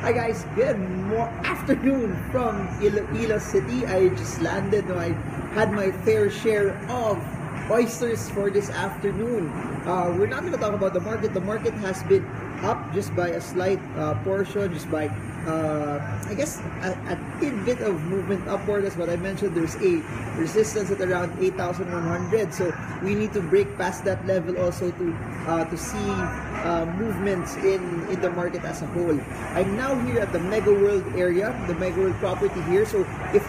Hi guys, good afternoon from Iloilo City. I just landed. I had my fair share of oysters for this afternoon. We're not going to talk about the market. The market has been up just by a slight portion, just by I guess a tidbit of movement upward. As what I mentioned, there's a resistance at around 8,100. So we need to break past that level also to see movements in the market as a whole. I'm now here at the Mega World area, the Mega World property here. So if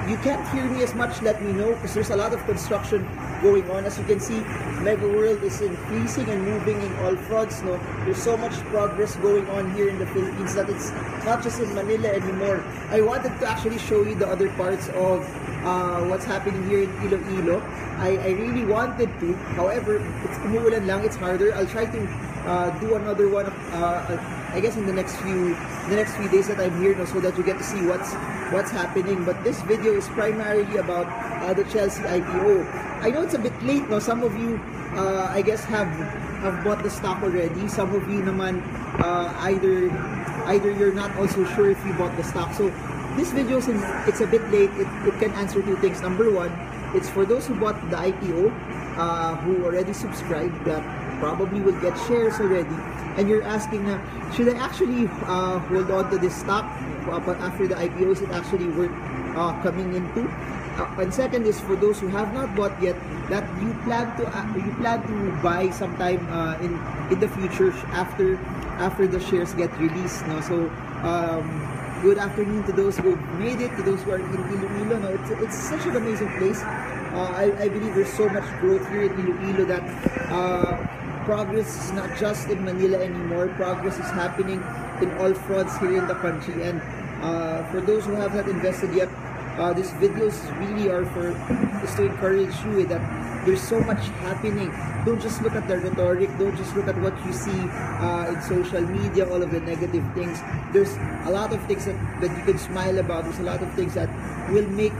you can't hear me as much, let me know, because there's a lot of construction going on. As you can see, Mega World is increasing and moving in all fronts. No, there's so much progress going on here in the Philippines that it's not just in Manila anymore. I wanted to actually show you the other parts of what's happening here in Iloilo. I really wanted to, however, it's umuulan lang, it's harder. I'll try to do another one, I guess in the next few days that I'm here, no, so that you get to see what's happening. But this video is primarily about the Chelsea IPO. I know it's a bit late, no. Some of you, I guess, have bought the stock already. Some of you naman, either you're not also sure if you bought the stock. So this video, since it's a bit late, it can answer two things. Number one, it's for those who bought the IPO, who already subscribed, that probably will get shares already, and you're asking, should I actually hold on to this stock after the IPO? Is it actually worth coming into? And second is for those who have not bought yet, that you plan to buy sometime in the future after the shares get released. No? So good afternoon to those who made it, to those who are in Iloilo. No, it's such an amazing place. I believe there's so much growth here in Iloilo that progress is not just in Manila anymore. Progress is happening in all fronts here in the country. And for those who have not invested yet, these videos really are just to encourage you that there's so much happening. Don't just look at the rhetoric. Don't just look at what you see in social media, all of the negative things. There's a lot of things that you can smile about. There's a lot of things that will make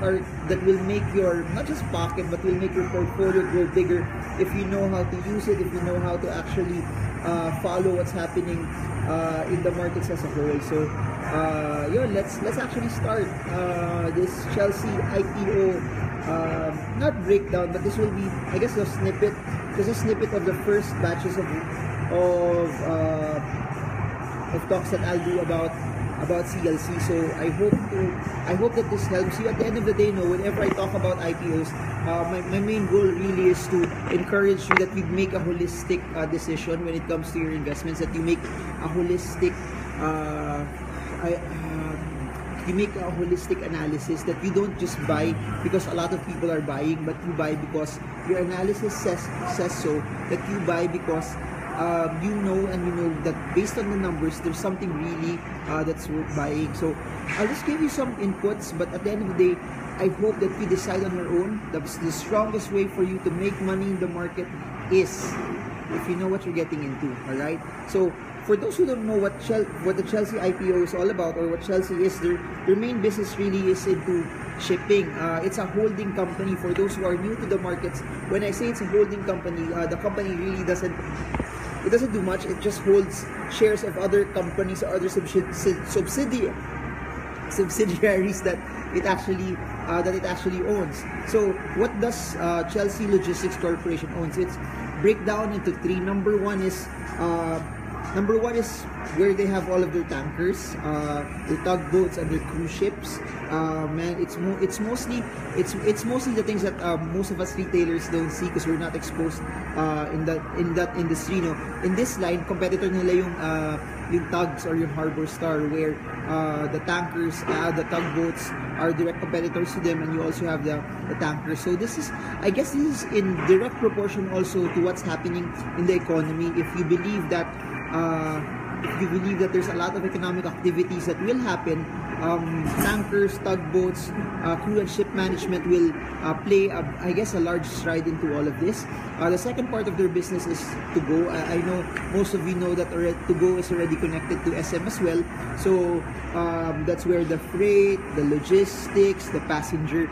your, not just pocket, but will make your portfolio grow bigger if you know how to use it, if you know how to actually follow what's happening in the markets as a whole. So let's actually start this Chelsea IPO. Not breakdown, but this will be, I guess, a snippet. Just a snippet of the first batches of talks that I'll do about CLC. So I hope that this helps you. At the end of the day, whenever I talk about IPOs, my main goal really is to encourage you that you make a holistic decision when it comes to your investments. That you make a holistic analysis, that you don't just buy because a lot of people are buying, but you buy because your analysis says so, that you buy because you know that based on the numbers, there's something really that's worth buying. So I'll just give you some inputs, but at the end of the day, I hope that you decide on your own. The strongest way for you to make money in the market is if you know what you're getting into. All right. So for those who don't know what the Chelsea IPO is all about, or what Chelsea is, their main business really is into shipping. It's a holding company. For those who are new to the markets, when I say it's a holding company, the company really doesn't do much. It just holds shares of other companies or other subsidiaries that it actually owns. So what does Chelsea Logistics Corporation owns? It's breakdown into three. Number one is where they have all of their tankers, their tugboats and their cruise ships. It's mostly the things that most of us retailers don't see because we're not exposed in that industry. No, in this line, competitor nila yung tugs or yung Harbor Star, where the tankers, the tugboats are direct competitors to them, and you also have the tankers. So I guess this is in direct proportion also to what's happening in the economy. If you believe that there's a lot of economic activities that will happen, tankers, tugboats, crew and ship management will play, I guess, a large stride into all of this. The second part of their business is To-Go. I know most of you know that To-Go is already connected to SM as well. So that's where the freight, the logistics, the passenger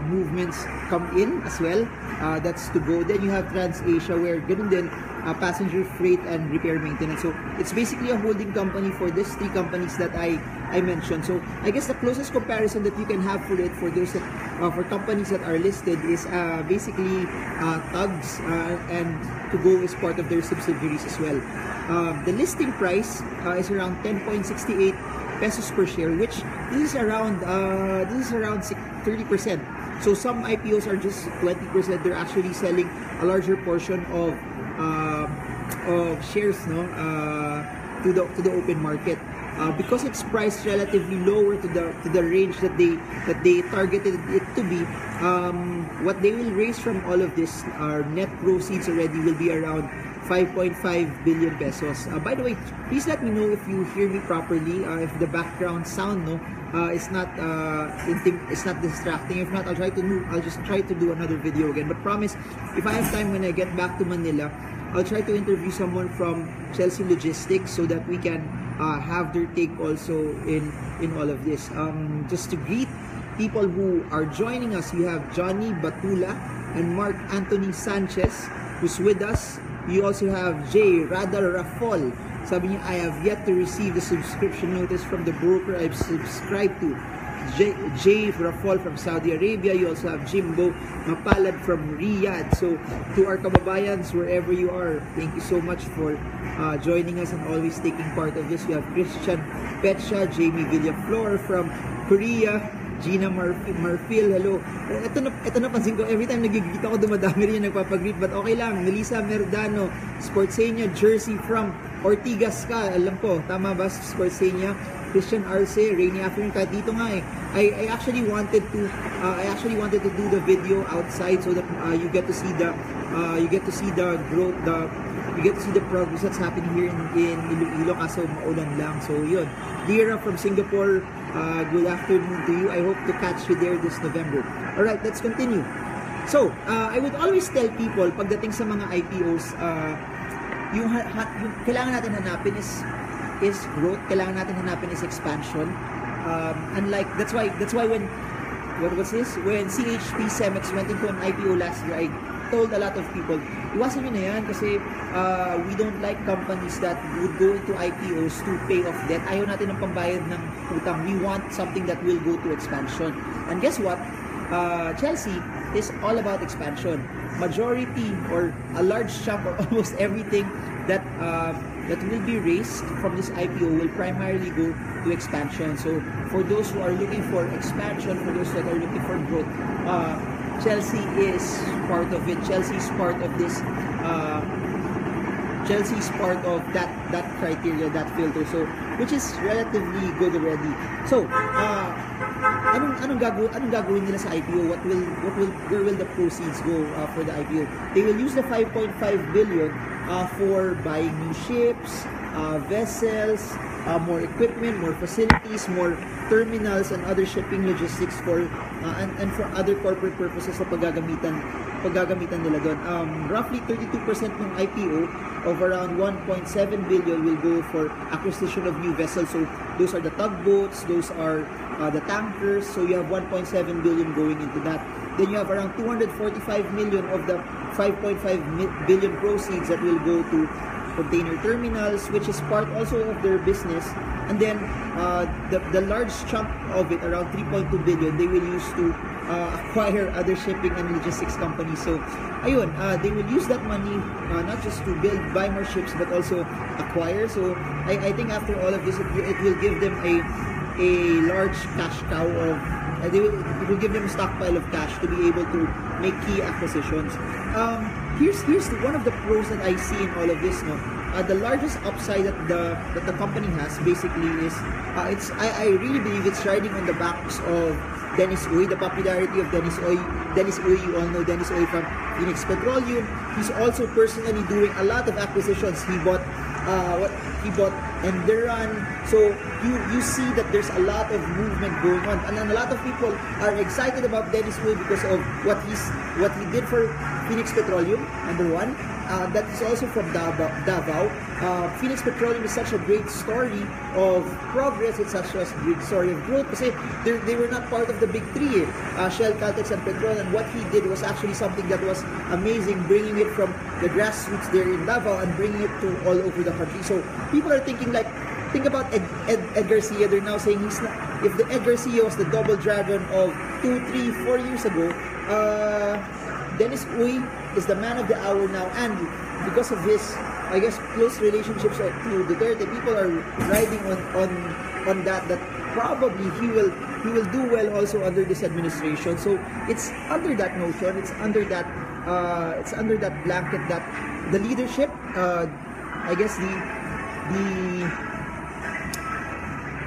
movements come in as well. That's To-Go. Then you have TransAsia, where ganun din, passenger freight and repair maintenance. So it's basically a holding company for these three companies that I mentioned. So I guess the closest comparison that you can have for it, for those that, for companies that are listed, is basically Tugs and To Go is part of their subsidiaries as well. The listing price is around 10.68 pesos per share, which this is around 30%. So some IPOs are just 20%. They're actually selling a larger portion of shares, no, to the open market. Because it's priced relatively lower to the range that they targeted it to be, what they will raise from all of this, net proceeds already will be around 5.5 billion pesos. By the way, please let me know if you hear me properly, if the background sound, no, is not distracting. If not, I'll just try to do another video again. But promise, if I have time when I get back to Manila, I'll try to interview someone from Chelsea Logistics so that we can have their take also in all of this. Just to greet people who are joining us, you have Johnny Batula and Mark Anthony Sanchez who's with us. You also have Jay Radar Rafol. Sabi niya, I have yet to receive the subscription notice from the broker I've subscribed to. Jay Rafol from Saudi Arabia. You also have Jimbo Mapalad from Riyadh. So to our kababayans, wherever you are, thank you so much for joining us and always taking part of this. We have Christian Petcha, Jamie Villaflor from Korea, Gina Marfil, hello. Ito napansin ko, every time nagigreet ako, dumadami rin yung nagpapagreet, but okay lang. Melissa Merdano, Sportsenia Jersey from Ortigas ka, alam ko, tama ba, Sportsenia? Christian Arce, rainy afternoon, kahit dito nga eh. I actually wanted to do the video outside so that you get to see the growth, you get to see the progress that's happening here in Iloilo, kaso maulan lang. So yun, Lira from Singapore, good afternoon to you. I hope to catch you there this November. Alright, let's continue. So I would always tell people pagdating sa mga IPOs, yung kailangan natin hanapin is growth, kailangan natin hanapin is expansion. Unlike that's why when CHP Cemex went into an IPO last year, I told a lot of people, iwasan nyo na yan kasi we don't like companies that would go into IPOs to pay off debt. Ayaw natin ng pambayad ng utang. We want something that will go to expansion. And guess what? Chelsea is all about expansion. Majority or a large chunk or almost everything that will be raised from this IPO will primarily go to expansion. So for those who are looking for expansion, for those that are looking for growth, Chelsea is part of it. Chelsea is part of this. Chelsea is part of that criteria, that filter. So which is relatively good already. So anong gagawin nila sa IPO? Where will the proceeds go for the IPO? They will use the 5.5 billion for buying new ships, vessels, more equipment, more facilities, more terminals, and other shipping logistics for and for other corporate purposes na paggagamitan nila doon. Roughly 32% ng IPO of around 1.7 billion will go for acquisition of new vessels. So those are the tugboats, those are the tankers. So you have 1.7 billion going into that. Then you have around 245 million of the 5.5 billion proceeds that will go to container terminals, which is part also of their business. And then the large chunk of it, around 3.2 billion, they will use to acquire other shipping and logistics companies. So ayun, they will use that money not just to buy more ships but also acquire. So I think after all of this, it will give them a large cash cow of it will give them a stockpile of cash to be able to make key acquisitions. Here's one of the pros that I see in all of this. No, the largest upside that the company has basically is I really believe it's riding on the backs of Dennis Uy, the popularity of Dennis Uy. Dennis Uy, you all know Dennis Uy from Phoenix Petroleum. He's also personally doing a lot of acquisitions. He bought Enderan. So you see that there's a lot of movement going on, and a lot of people are excited about Dennis Uy because of what he did for Phoenix Petroleum, number one. That is also from Davao. Phoenix Petroleum is such a great story of progress. It's such a great story of growth because they were not part of the big three, Shell, Caltex, and Petron. And what he did was actually something that was amazing, bringing it from the grassroots there in Davao and bringing it to all over the country. So people are thinking like, think about Ed Garcia. They're now saying he's not, if the Ed Garcia was the double dragon of 2, 3, 4 years ago, Dennis Uy is the man of the hour now, and because of his, I guess, close relationships to Duterte, people are riding on that probably he will do well also under this administration. So it's under that notion, it's under that blanket that the leadership, I guess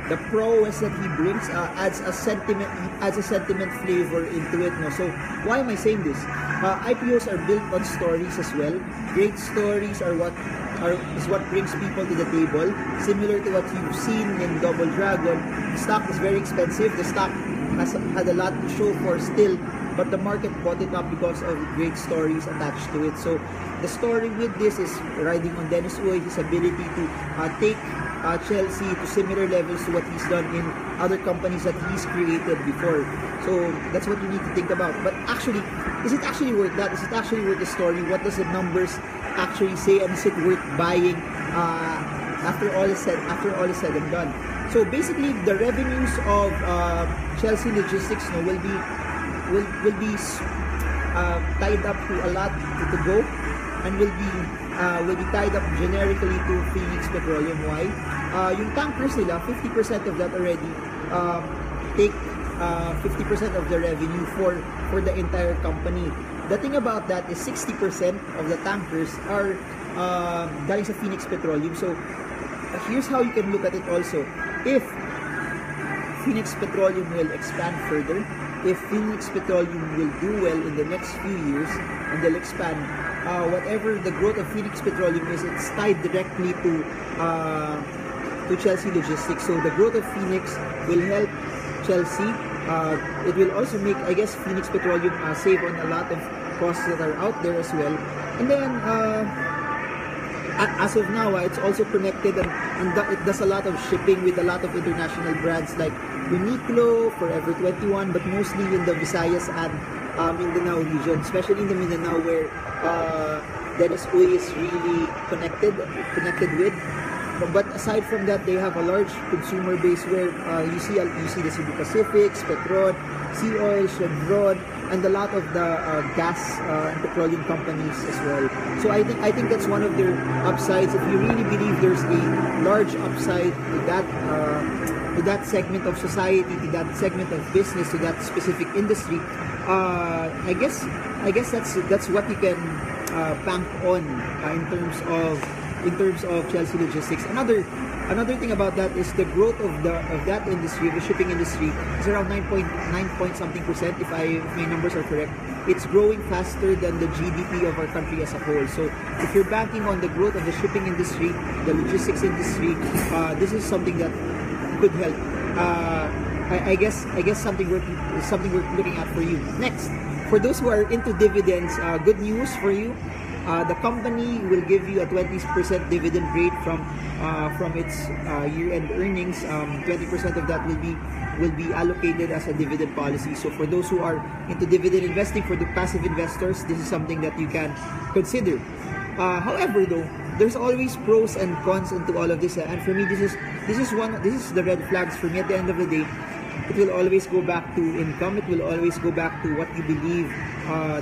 the prowess that he brings adds a sentiment flavor into it. No, so why am I saying this? IPOs are built on stories as well. Great stories is what brings people to the table. Similar to what you've seen in Double Dragon, the stock is very expensive. The stock had a lot to show for still, but the market bought it up because of great stories attached to it. So the story with this is riding on Dennis Uy, his ability to take Chelsea to similar levels to what he's done in other companies that he's created before. So that's what you need to think about. But actually, is it actually worth that? Is it actually worth the story? What does the numbers actually say, and is it worth buying after all is said and done? So basically, the revenues of Chelsea Logistics will be tied up to a lot to go, and will be tied up generically to Phoenix Petroleum. Why? Yung tankers nila, 50% of that already take 50% of the revenue for the entire company. The thing about that is 60% of the tankers are galing sa Phoenix Petroleum. So here's how you can look at it also. If Phoenix Petroleum will expand further, if Phoenix Petroleum will do well in the next few years and they'll expand, whatever the growth of Phoenix Petroleum is, it's tied directly to Chelsea Logistics. So the growth of Phoenix will help Chelsea. It will also make, I guess, Phoenix Petroleum save on a lot of costs that are out there as well. And then as of now, it's also connected, and it does a lot of shipping with a lot of international brands like Uniqlo, Forever 21, but mostly in the Visayas and Mindanao region, especially in the Mindanao where Dennis Uy is really connected with. But aside from that, they have a large consumer base where you see the Cebu Pacific, Petron, Sea Oil, Chevron, and a lot of the gas and petroleum companies as well. So I think that's one of their upsides. If you really believe there's a large upside to that segment of society, to that segment of business, to that specific industry, I guess that's what you can bank on in terms of Chelsea Logistics. Another thing about that is the growth of that industry, the shipping industry, is around 9.something%. If my numbers are correct, it's growing faster than the GDP of our country as a whole. So if you're banking on the growth of the shipping industry, the logistics industry, this is something that could help. I guess something worth looking at for you. Next, for those who are into dividends, good news for you. The company will give you a 20% dividend rate from its year-end earnings. 20% of that will be allocated as a dividend policy. So for those who are into dividend investing, for the passive investors, this is something that you can consider. However, though, there's always pros and cons into all of this, and for me, this is the red flags for me. At the end of the day, it will always go back to income. It will always go back to what you believe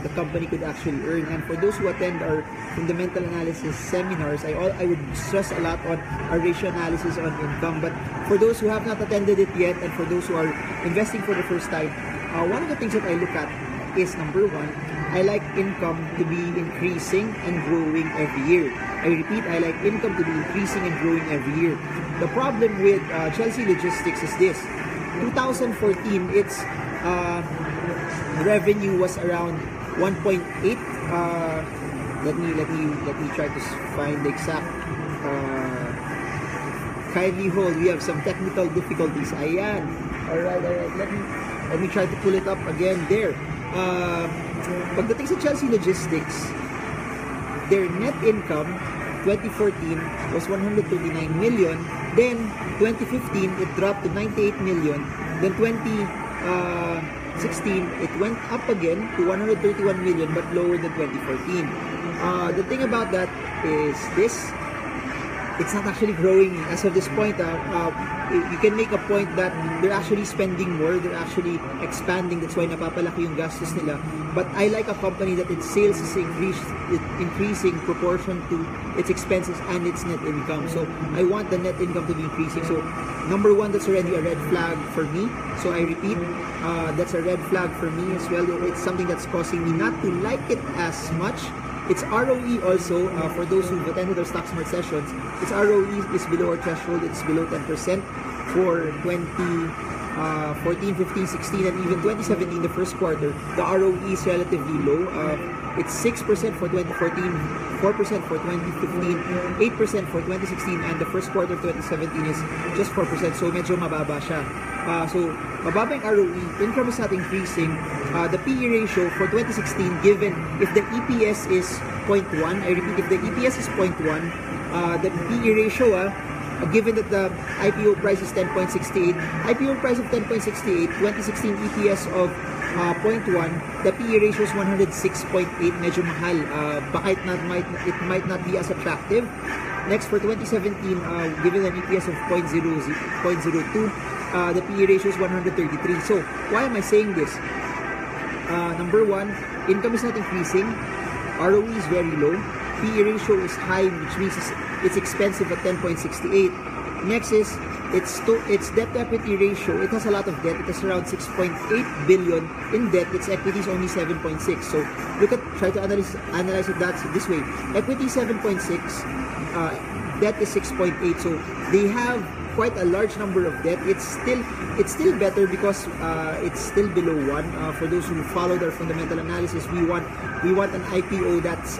the company could actually earn. And for those who attend our fundamental analysis seminars, I would stress a lot on our ratio analysis on income. But for those who have not attended it yet, and for those who are investing for the first time, one of the things that I look at is, number one, I like income to be increasing and growing every year. I repeat, I like income to be increasing and growing every year. The problem with Chelsea Logistics is this. 2014, its revenue was around 1.8. Let me try to find the exact. Kindly hold. We have some technical difficulties. Ayan. All right. Let me try to pull it up again. There. Pagdating sa Chelsea Logistics, their net income 2014 was 139 million. Then 2015 it dropped to 98 million. Then 2016 it went up again to 131 million, but lower than 2014. The thing about that is this. It's not actually growing as of this point. You can make a point that they're actually spending more, they're actually expanding, that's why napapalaki yung gastos nila. But I like a company that its sales is increasing proportion to its expenses and its net income. So I want the net income to be increasing. So number one, that's already a red flag for me. So I repeat, that's a red flag for me as well. It's something that's causing me not to like it as much. Its ROE also, for those who've attended our StockSmart sessions, its ROE is below our threshold. It's below 10% for 2014, 15, 16, and even 2017, the first quarter. The ROE is relatively low. It's 6% for 2014, 4% for 2015, 8% for 2016, and the first quarter of 2017 is just 4%. So medyo mababa siya. So mababa yung ROE, income is not increasing. The PE ratio for 2016, given if the EPS is 0.1, I repeat, if the EPS is 0.1, the PE ratio, given that the IPO price is 10.68, IPO price of 10.68, 2016 EPS of 0.1, the PE ratio is 106.8, medyo mahal. Baka it might not be as attractive. Next, for 2017, given an EPS of 0.02, the PE ratio is 133. So, why am I saying this? Number one, income is not increasing, ROE is very low, PE ratio is high, which means it's expensive at 10.68. Next is its debt to equity ratio. It has a lot of debt. It has around 6.8 billion in debt. Its equity is only 7.6. So try to analyze it this way. Equity 7.6, debt is 6.8. So they have quite a large number of debt. It's still better because it's still below 1. For those who followed our fundamental analysis, we want an IPO that's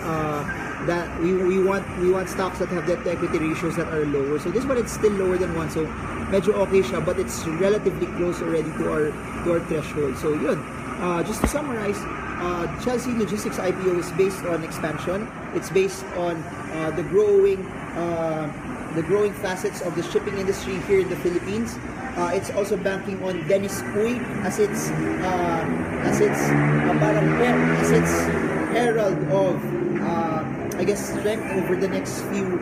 that we want stocks that have debt to equity ratios that are lower. So this one, it's still lower than 1. So medyo okay siya, but it's relatively close already to our threshold. So yun. Just to summarize, Chelsea Logistics IPO is based on expansion. It's based on the growing facets of the shipping industry here in the Philippines. It's also banking on Dennis Uy as its herald of I guess strength over the next few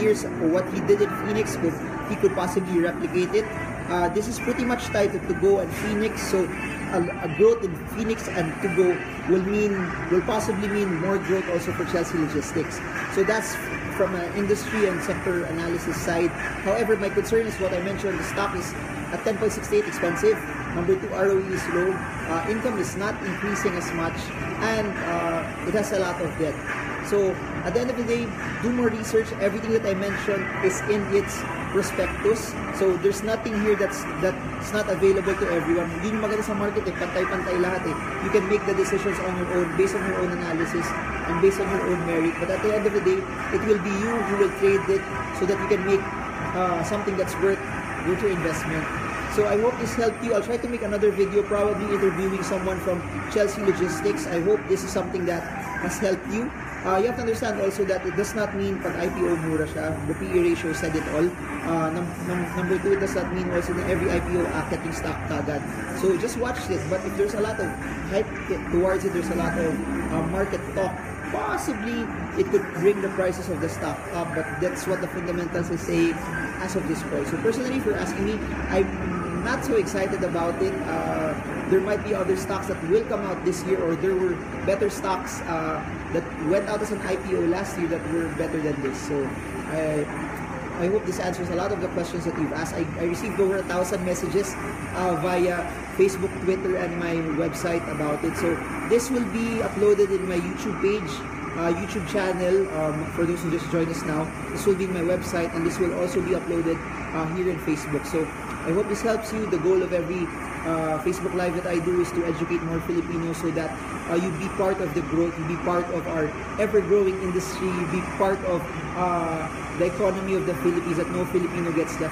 years. What he did in Phoenix, he could possibly replicate it. This is pretty much tied to Go and Phoenix, so a growth in Phoenix and Go will possibly mean more growth also for Chelsea Logistics. So that's from an industry and sector analysis side. However, my concern is what I mentioned, the stock is at 10.68 expensive. Number 2, ROE is low. Income is not increasing as much, and it has a lot of debt. So at the end of the day, do more research. Everything that I mentioned is in its prospectus. So there's nothing here that's not available to everyone. Hindi yung maganda sa market, pantay-pantay lahat. You can make the decisions on your own, based on your own analysis and based on your own merit. But at the end of the day, it will be you who will trade it so that you can make something that's worth your investment. So I hope this helped you. I'll try to make another video, probably interviewing someone from Chelsea Logistics. I hope this is something that has helped you. You have to understand also that it does not mean pag IPO mura siya. The PE ratio said it all. Number 2, it does not mean also that every IPO akit yung stock kagad. So just watch it. But if there's a lot of hype towards it, there's a lot of market talk, possibly it could bring the prices of the stock up. But that's what the fundamentals is saying as of this point. So personally, if you're asking me, I'm not so excited about it. There might be other stocks that will come out this year, or there were better stocks that went out as an IPO last year that were better than this. So I hope this answers a lot of the questions that you've asked. I received over 1,000 messages via Facebook, Twitter, and my website about it. So this will be uploaded in my YouTube page, YouTube channel. For those who just joined us now, this will be in my website, and this will also be uploaded here in Facebook. So I hope this helps you. The goal of every Facebook Live that I do is to educate more Filipinos so that you be part of the growth, you be part of our ever-growing industry, you be part of the economy of the Philippines, that no Filipino gets left